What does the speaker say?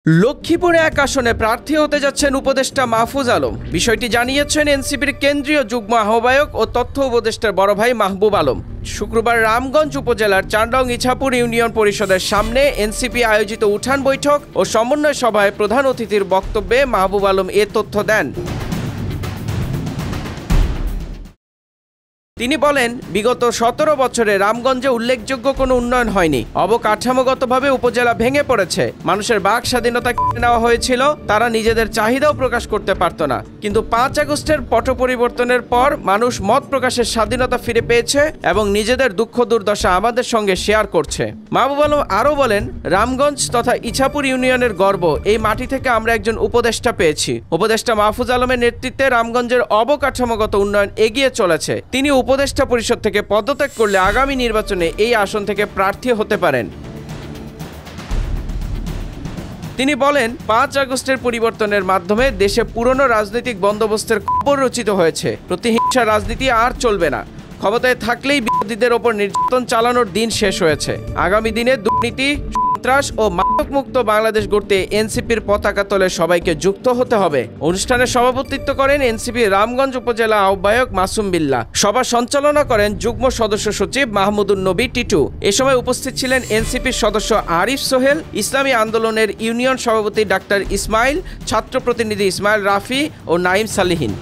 লক্ষ্মীপুরে এক আসনে প্রার্থী হতে যাচ্ছেন উপদেষ্টা মাহফুজ আলম। বিষয়টি জানিয়েছেন এনসিপির কেন্দ্রীয় যুগ্ম আহ্বায়ক ও তথ্য উপদেষ্টার বড় ভাই মাহবুব আলম। শুক্রবার রামগঞ্জ উপজেলার চান্দং ইছাপুর ইউনিয়ন পরিষদের সামনে এনসিপি আয়োজিত উঠান বৈঠক ও সমন্বয় সভায় প্রধান অতিথির বক্তব্যে মাহবুব আলম এ তথ্য দেন। তিনি বলেন, বিগত 17 বছরে রামগঞ্জে উল্লেখযোগ্য কোনো উন্নয়ন হয়নি। অবকাঠামোগতভাবে উপজেলা ভেঙে পড়েছে। মানুষের বাক স্বাধীনতা কেড়ে নেওয়া হয়েছিল, তারা নিজেদের চাহিদাও প্রকাশ করতে পারত না। কিন্তু 5 আগস্টের পট পরিবর্তনের পর মানুষ মত প্রকাশের স্বাধীনতা ফিরে পেয়েছে এবং নিজেদের দুঃখ দুর্দশা আমাদের সঙ্গে শেয়ার করছে। মাহবুব আলম আরও বলেন, রামগঞ্জ তথা ইছাপুর ইউনিয়নের গর্ব, এই মাটি থেকে আমরা একজন উপদেষ্টা পেয়েছি। উপদেষ্টা মাহফুজ আলমের নেতৃত্বে রামগঞ্জের অবকাঠামোগত উন্নয়ন এগিয়ে চলেছে। তিনি উপদেষ্টা পরিষদ থেকে পদত্যাগ করলে আগামী নির্বাচনে এই আসন থেকে প্রার্থী হতে পারেন। তিনি বলেন, 5 আগস্টের পরিবর্তনের মাধ্যমে দেশে পুরনো রাজনৈতিক বন্দোবস্তের কবর রচিত হয়েছে। প্রতিহিংসা রাজনীতি আর চলবে না। ক্ষমতায় থাকলেই বিরোধীদের ওপর নির্যাতন চালানোর দিন শেষ হয়েছে। আগামী দিনে দুর্নীতি, সন্ত্রাস ও মাদকমুক্ত বাংলাদেশ গড়তে এনসিপির পতাকা তলে সবাইকে যুক্ত হতে হবে। অনুষ্ঠানে সভাপতিত্ব করেন এনসিপি রামগঞ্জ উপজেলা আহ্বায়ক মাসুম বিল্লাহ। সভা সঞ্চালনা করেন যুগ্ম সদস্য সচিব মাহমুদুন নবী টিটু। এ সময় উপস্থিত ছিলেন এনসিপির সদস্য আরিফ সোহেল, ইসলামী আন্দোলনের ইউনিয়ন সভাপতি ডাক্তার ইসমাইল, ছাত্র প্রতিনিধি ইসমাইল রাফি ও নাইম সালিহিন।